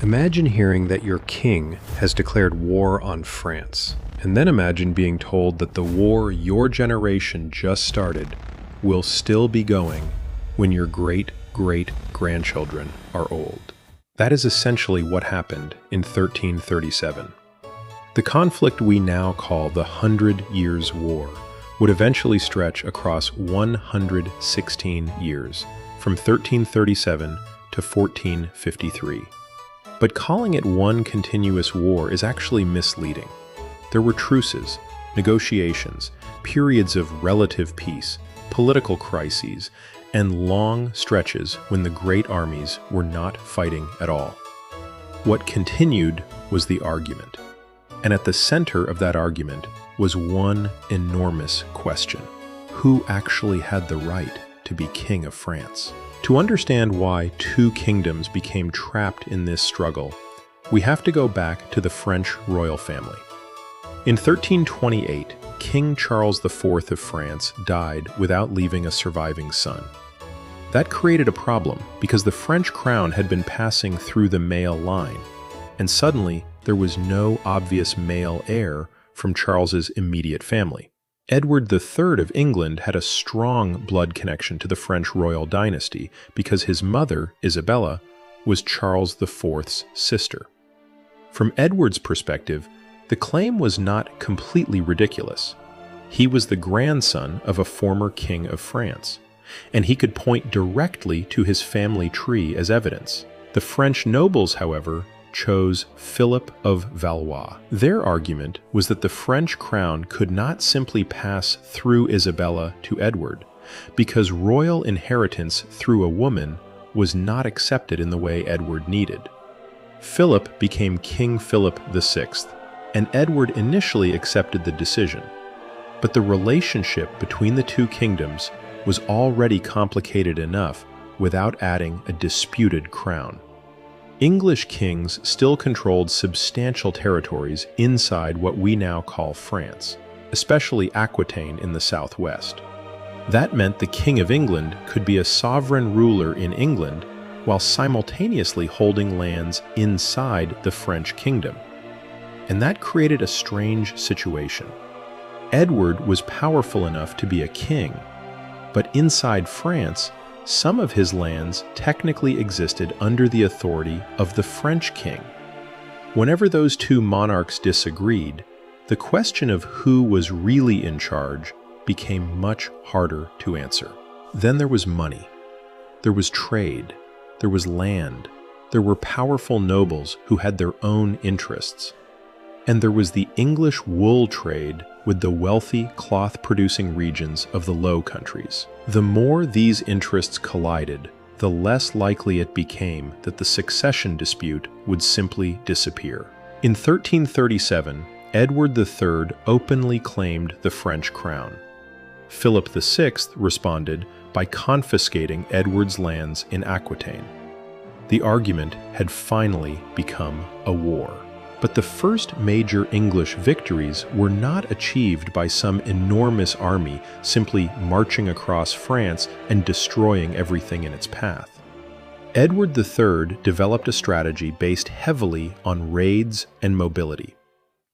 Imagine hearing that your king has declared war on France, and then imagine being told that the war your generation just started will still be going when your great-great-grandchildren are old. That is essentially what happened in 1337. The conflict we now call the 100 Years' War would eventually stretch across 116 years, from 1337 to 1453. But calling it one continuous war is actually misleading. There were truces, negotiations, periods of relative peace, political crises, and long stretches when the great armies were not fighting at all. What continued was the argument. And at the center of that argument was one enormous question: who actually had the right to be king of France? To understand why two kingdoms became trapped in this struggle, we have to go back to the French royal family. In 1328, King Charles IV of France died without leaving a surviving son. That created a problem because the French crown had been passing through the male line, and suddenly there was no obvious male heir from Charles's immediate family. Edward III of England had a strong blood connection to the French royal dynasty because his mother, Isabella, was Charles IV's sister. From Edward's perspective, the claim was not completely ridiculous. He was the grandson of a former king of France, and he could point directly to his family tree as evidence. The French nobles, however, chose Philip of Valois. Their argument was that the French crown could not simply pass through Isabella to Edward, because royal inheritance through a woman was not accepted in the way Edward needed. Philip became King Philip VI, and Edward initially accepted the decision. But the relationship between the two kingdoms was already complicated enough without adding a disputed crown. English kings still controlled substantial territories inside what we now call France, especially Aquitaine in the southwest. That meant the King of England could be a sovereign ruler in England while simultaneously holding lands inside the French kingdom. And that created a strange situation. Edward was powerful enough to be a king, but inside France, some of his lands technically existed under the authority of the French king. Whenever those two monarchs disagreed, the question of who was really in charge became much harder to answer. Then there was money. There was trade. There was land. There were powerful nobles who had their own interests. And there was the English wool trade with the wealthy cloth-producing regions of the Low Countries. The more these interests collided, the less likely it became that the succession dispute would simply disappear. In 1337, Edward III openly claimed the French crown. Philip VI responded by confiscating Edward's lands in Aquitaine. The argument had finally become a war. But the first major English victories were not achieved by some enormous army simply marching across France and destroying everything in its path. Edward III developed a strategy based heavily on raids and mobility.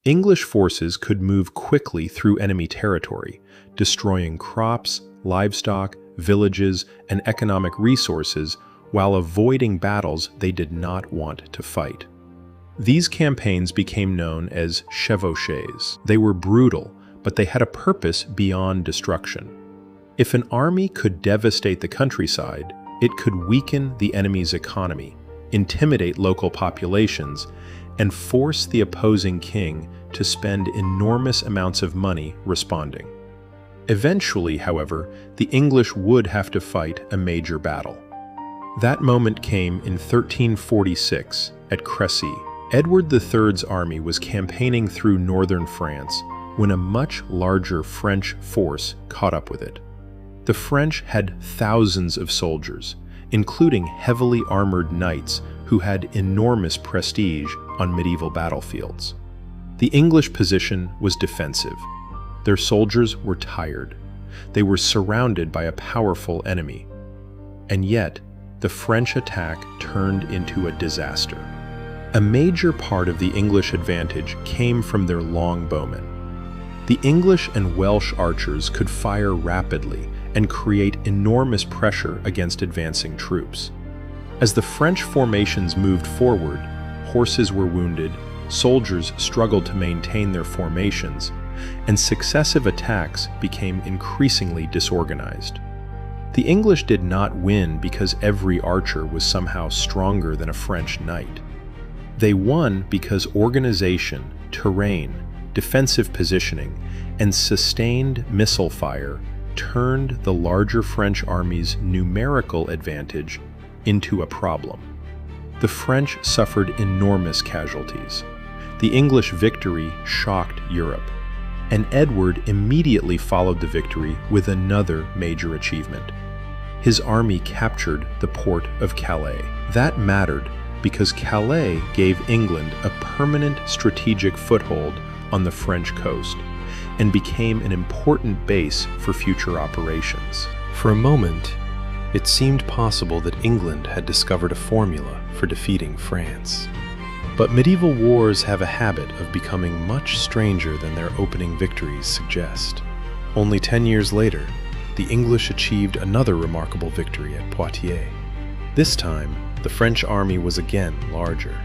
English forces could move quickly through enemy territory, destroying crops, livestock, villages, and economic resources while avoiding battles they did not want to fight. These campaigns became known as chevauchées. They were brutal, but they had a purpose beyond destruction. If an army could devastate the countryside, it could weaken the enemy's economy, intimidate local populations, and force the opposing king to spend enormous amounts of money responding. Eventually, however, the English would have to fight a major battle. That moment came in 1346 at Crécy. Edward III's army was campaigning through northern France when a much larger French force caught up with it. The French had thousands of soldiers, including heavily armored knights who had enormous prestige on medieval battlefields. The English position was defensive. Their soldiers were tired. They were surrounded by a powerful enemy. And yet, the French attack turned into a disaster. A major part of the English advantage came from their longbowmen. The English and Welsh archers could fire rapidly and create enormous pressure against advancing troops. As the French formations moved forward, horses were wounded, soldiers struggled to maintain their formations, and successive attacks became increasingly disorganized. The English did not win because every archer was somehow stronger than a French knight. They won because organization, terrain, defensive positioning, and sustained missile fire turned the larger French army's numerical advantage into a problem. The French suffered enormous casualties. The English victory shocked Europe, and Edward immediately followed the victory with another major achievement. His army captured the port of Calais. That mattered because Calais gave England a permanent strategic foothold on the French coast and became an important base for future operations. For a moment, it seemed possible that England had discovered a formula for defeating France. But medieval wars have a habit of becoming much stranger than their opening victories suggest. Only 10 years later, the English achieved another remarkable victory at Poitiers. This time, the French army was again larger.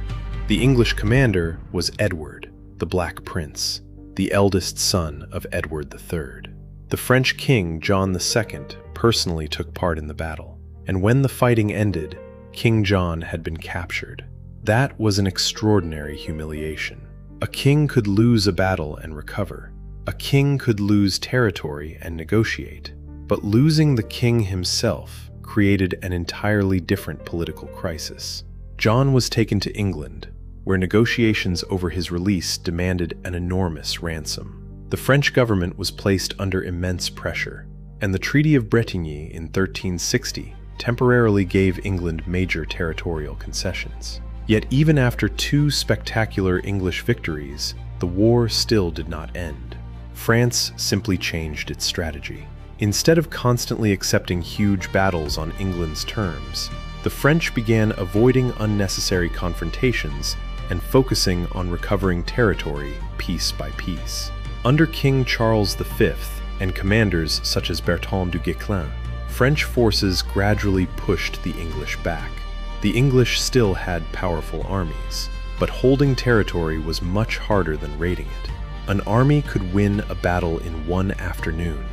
The English commander was Edward, the Black Prince, the eldest son of Edward III. The French king, John II, personally took part in the battle, and when the fighting ended, King John had been captured. That was an extraordinary humiliation. A king could lose a battle and recover. A king could lose territory and negotiate. But losing the king himself created an entirely different political crisis. John was taken to England, where negotiations over his release demanded an enormous ransom. The French government was placed under immense pressure, and the Treaty of Bretigny in 1360 temporarily gave England major territorial concessions. Yet even after two spectacular English victories, the war still did not end. France simply changed its strategy. Instead of constantly accepting huge battles on England's terms, the French began avoiding unnecessary confrontations and focusing on recovering territory piece by piece. Under King Charles V and commanders such as Bertrand du Guesclin, French forces gradually pushed the English back. The English still had powerful armies, but holding territory was much harder than raiding it. An army could win a battle in one afternoon,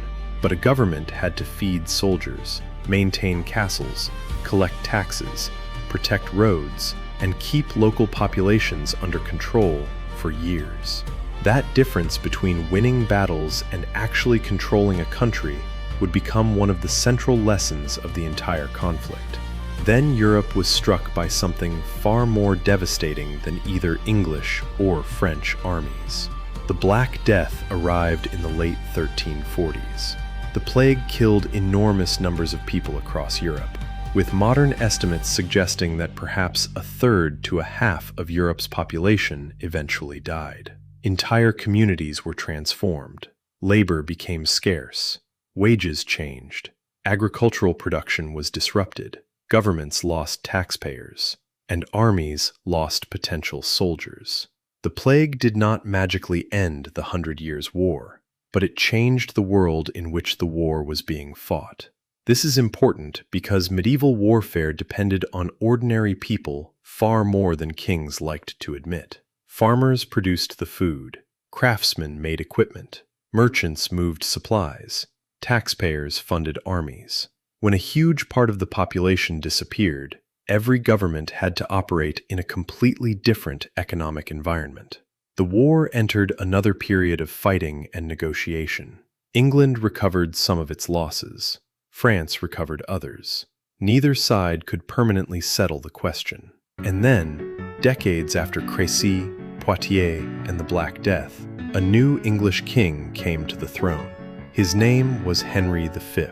but a government had to feed soldiers, maintain castles, collect taxes, protect roads, and keep local populations under control for years. That difference between winning battles and actually controlling a country would become one of the central lessons of the entire conflict. Then Europe was struck by something far more devastating than either English or French armies. The Black Death arrived in the late 1340s. The plague killed enormous numbers of people across Europe, with modern estimates suggesting that perhaps a third to a half of Europe's population eventually died. Entire communities were transformed. Labor became scarce. Wages changed. Agricultural production was disrupted. Governments lost taxpayers, and armies lost potential soldiers. The plague did not magically end the 100 Years' War, but it changed the world in which the war was being fought. This is important because medieval warfare depended on ordinary people far more than kings liked to admit. Farmers produced the food, craftsmen made equipment, merchants moved supplies, taxpayers funded armies. When a huge part of the population disappeared, every government had to operate in a completely different economic environment. The war entered another period of fighting and negotiation. England recovered some of its losses. France recovered others. Neither side could permanently settle the question. And then, decades after Crécy, Poitiers, and the Black Death, a new English king came to the throne. His name was Henry V.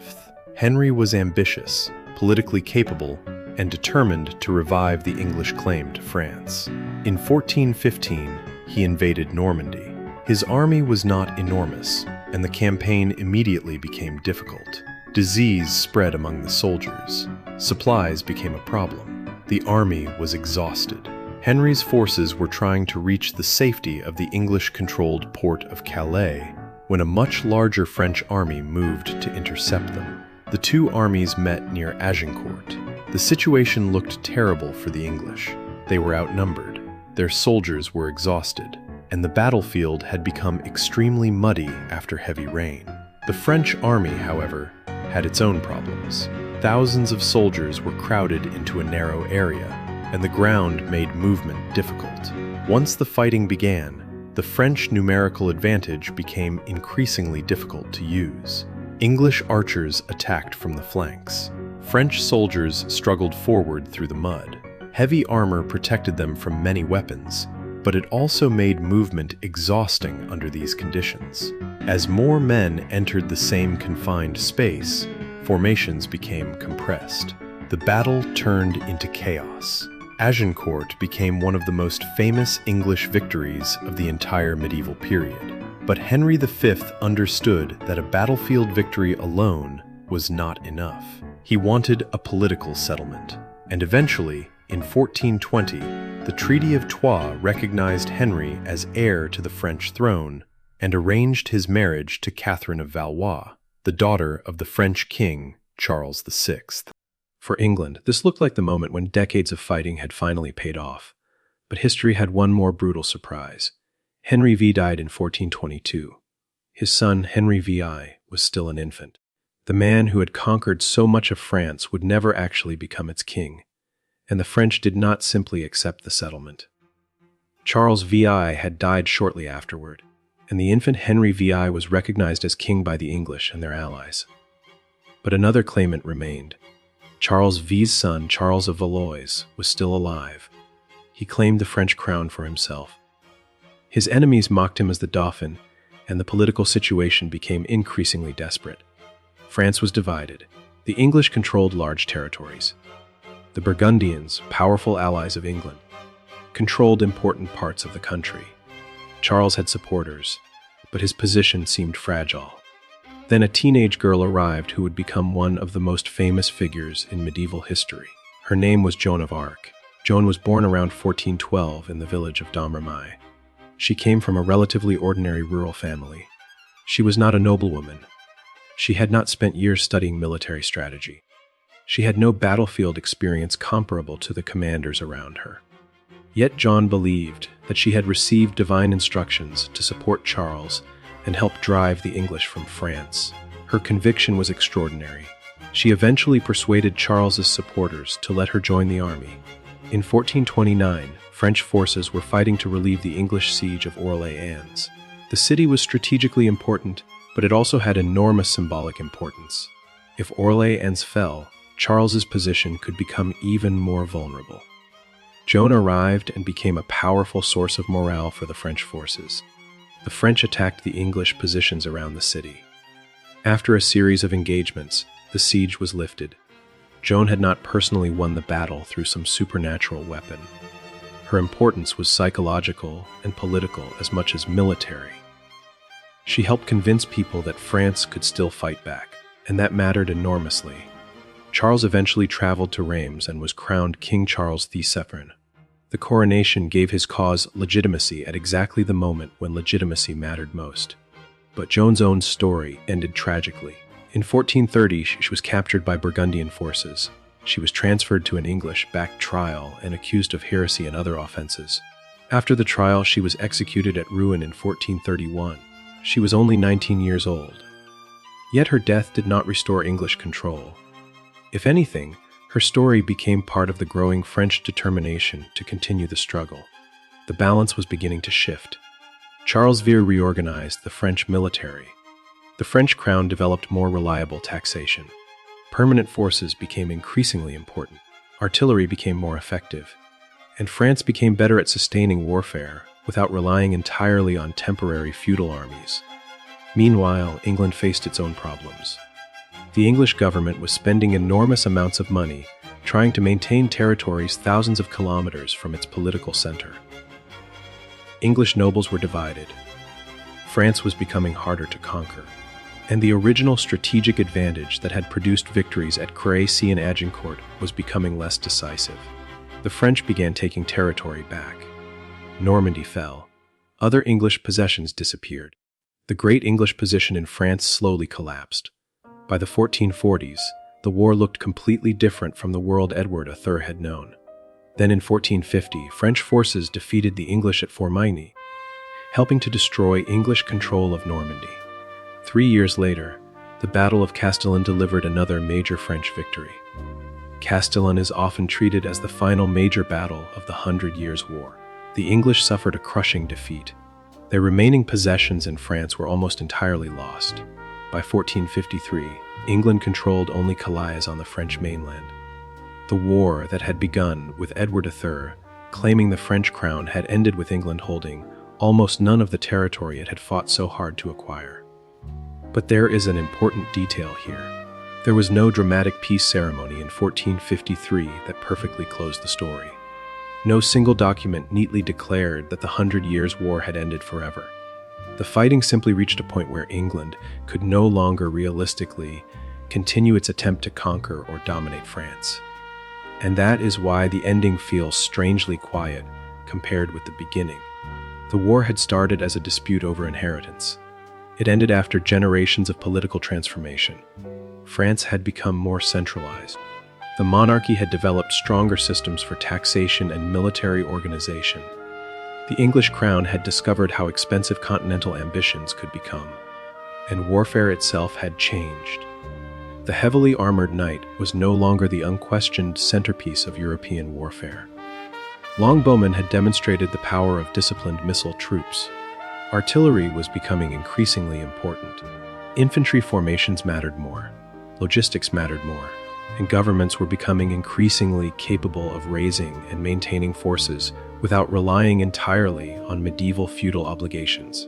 Henry was ambitious, politically capable, and determined to revive the English claim to France. In 1415, he invaded Normandy. His army was not enormous, and the campaign immediately became difficult. Disease spread among the soldiers. Supplies became a problem. The army was exhausted. Henry's forces were trying to reach the safety of the English-controlled port of Calais when a much larger French army moved to intercept them. The two armies met near Agincourt. The situation looked terrible for the English. They were outnumbered, their soldiers were exhausted, and the battlefield had become extremely muddy after heavy rain. The French army, however, had its own problems. Thousands of soldiers were crowded into a narrow area, and the ground made movement difficult. Once the fighting began, the French numerical advantage became increasingly difficult to use. English archers attacked from the flanks. French soldiers struggled forward through the mud. Heavy armor protected them from many weapons, but it also made movement exhausting under these conditions. As more men entered the same confined space, formations became compressed. The battle turned into chaos. Agincourt became one of the most famous English victories of the entire medieval period. But Henry V understood that a battlefield victory alone was not enough. He wanted a political settlement, and eventually, in 1420, the Treaty of Troyes recognized Henry as heir to the French throne and arranged his marriage to Catherine of Valois, the daughter of the French king Charles VI. For England, this looked like the moment when decades of fighting had finally paid off. But history had one more brutal surprise. Henry V died in 1422. His son, Henry VI, was still an infant. The man who had conquered so much of France would never actually become its king, and the French did not simply accept the settlement. Charles VI had died shortly afterward, and the infant Henry VI was recognized as king by the English and their allies. But another claimant remained. Charles V's son, Charles of Valois, was still alive. He claimed the French crown for himself. His enemies mocked him as the Dauphin, and the political situation became increasingly desperate. France was divided. The English controlled large territories. The Burgundians, powerful allies of England, controlled important parts of the country. Charles had supporters, but his position seemed fragile. Then a teenage girl arrived who would become one of the most famous figures in medieval history. Her name was Joan of Arc. Joan was born around 1412 in the village of Domremy. She came from a relatively ordinary rural family. She was not a noblewoman. She had not spent years studying military strategy. She had no battlefield experience comparable to the commanders around her. Yet Joan believed that she had received divine instructions to support Charles and help drive the English from France. Her conviction was extraordinary. She eventually persuaded Charles's supporters to let her join the army. In 1429, French forces were fighting to relieve the English siege of Orléans. The city was strategically important, but it also had enormous symbolic importance. If Orléans fell, Charles's position could become even more vulnerable. Joan arrived and became a powerful source of morale for the French forces. The French attacked the English positions around the city. After a series of engagements, the siege was lifted. Joan had not personally won the battle through some supernatural weapon. Her importance was psychological and political as much as military. She helped convince people that France could still fight back, and that mattered enormously. Charles eventually traveled to Reims and was crowned King Charles VII. The coronation gave his cause legitimacy at exactly the moment when legitimacy mattered most. But Joan's own story ended tragically. In 1430, she was captured by Burgundian forces. She was transferred to an English-backed trial and accused of heresy and other offenses. After the trial, she was executed at Rouen in 1431. She was only 19 years old. Yet her death did not restore English control. If anything, her story became part of the growing French determination to continue the struggle. The balance was beginning to shift. Charles V reorganized the French military. The French crown developed more reliable taxation. Permanent forces became increasingly important. Artillery became more effective. And France became better at sustaining warfare without relying entirely on temporary feudal armies. Meanwhile, England faced its own problems. The English government was spending enormous amounts of money trying to maintain territories thousands of kilometers from its political center. English nobles were divided. France was becoming harder to conquer. And the original strategic advantage that had produced victories at Crécy and Agincourt was becoming less decisive. The French began taking territory back. Normandy fell. Other English possessions disappeared. The great English position in France slowly collapsed. By the 1440s, the war looked completely different from the world Edward III had known. Then in 1450, French forces defeated the English at Formigny, helping to destroy English control of Normandy. 3 years later, the Battle of Castillon delivered another major French victory. Castillon is often treated as the final major battle of the 100 Years' War. The English suffered a crushing defeat. Their remaining possessions in France were almost entirely lost. By 1453, England controlled only Calais on the French mainland. The war that had begun with Edward III claiming the French crown had ended with England holding almost none of the territory it had fought so hard to acquire. But there is an important detail here. There was no dramatic peace ceremony in 1453 that perfectly closed the story. No single document neatly declared that the 100 Years' War had ended forever. The fighting simply reached a point where England could no longer realistically continue its attempt to conquer or dominate France. And that is why the ending feels strangely quiet compared with the beginning. The war had started as a dispute over inheritance. It ended after generations of political transformation. France had become more centralized. The monarchy had developed stronger systems for taxation and military organization. The English crown had discovered how expensive continental ambitions could become, and warfare itself had changed. The heavily armored knight was no longer the unquestioned centerpiece of European warfare. Longbowmen had demonstrated the power of disciplined missile troops. Artillery was becoming increasingly important. Infantry formations mattered more. Logistics mattered more, and governments were becoming increasingly capable of raising and maintaining forces without relying entirely on medieval feudal obligations.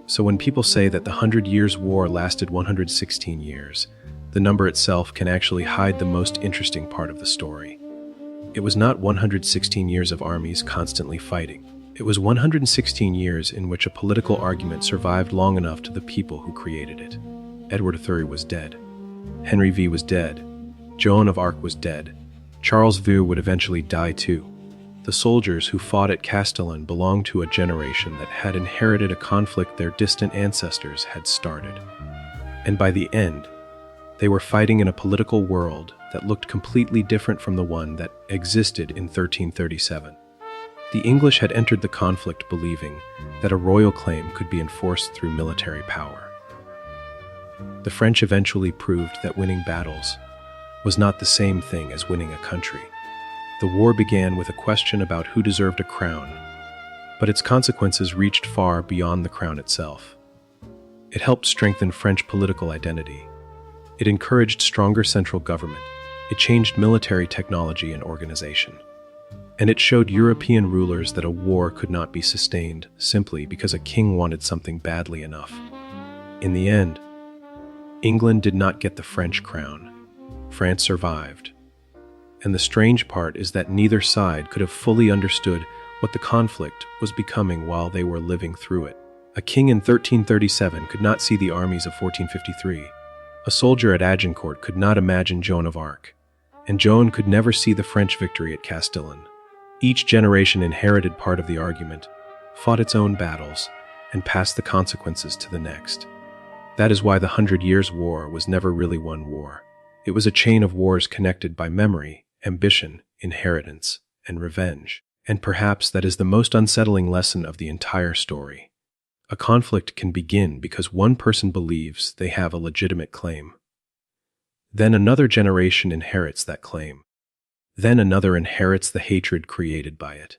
So when people say that the 100 Years' War lasted 116 years, the number itself can actually hide the most interesting part of the story. It was not 116 years of armies constantly fighting. It was 116 years in which a political argument survived long enough to the people who created it. Edward III was dead. Henry V was dead. Joan of Arc was dead. Charles V would eventually die too. The soldiers who fought at Castillon belonged to a generation that had inherited a conflict their distant ancestors had started. And by the end, they were fighting in a political world that looked completely different from the one that existed in 1337. The English had entered the conflict believing that a royal claim could be enforced through military power. The French eventually proved that winning battles was not the same thing as winning a country. The war began with a question about who deserved a crown, but its consequences reached far beyond the crown itself. It helped strengthen French political identity. It encouraged stronger central government. It changed military technology and organization. And it showed European rulers that a war could not be sustained simply because a king wanted something badly enough. In the end, England did not get the French crown. France survived. And the strange part is that neither side could have fully understood what the conflict was becoming while they were living through it. A king in 1337 could not see the armies of 1453. A soldier at Agincourt could not imagine Joan of Arc. And Joan could never see the French victory at Castillon. Each generation inherited part of the argument, fought its own battles, and passed the consequences to the next. That is why the 100 Years' War was never really one war. It was a chain of wars connected by memory, ambition, inheritance, and revenge. And perhaps that is the most unsettling lesson of the entire story. A conflict can begin because one person believes they have a legitimate claim. Then another generation inherits that claim. Then another inherits the hatred created by it.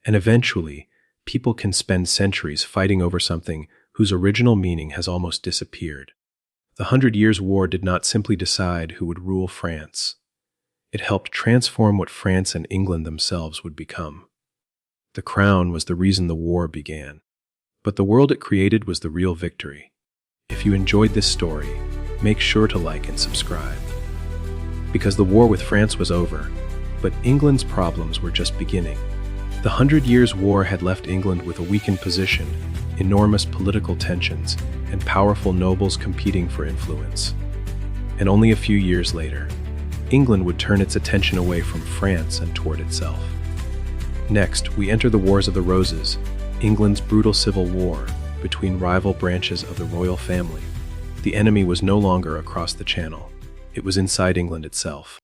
And eventually, people can spend centuries fighting over something whose original meaning has almost disappeared. The 100 Years' War did not simply decide who would rule France. It helped transform what France and England themselves would become. The crown was the reason the war began, but the world it created was the real victory. If you enjoyed this story, make sure to like and subscribe. Because the war with France was over, but England's problems were just beginning. The 100 Years' War had left England with a weakened position, enormous political tensions, and powerful nobles competing for influence. And only a few years later, England would turn its attention away from France and toward itself. Next, we enter the Wars of the Roses, England's brutal civil war between rival branches of the royal family. The enemy was no longer across the Channel. It was inside England itself.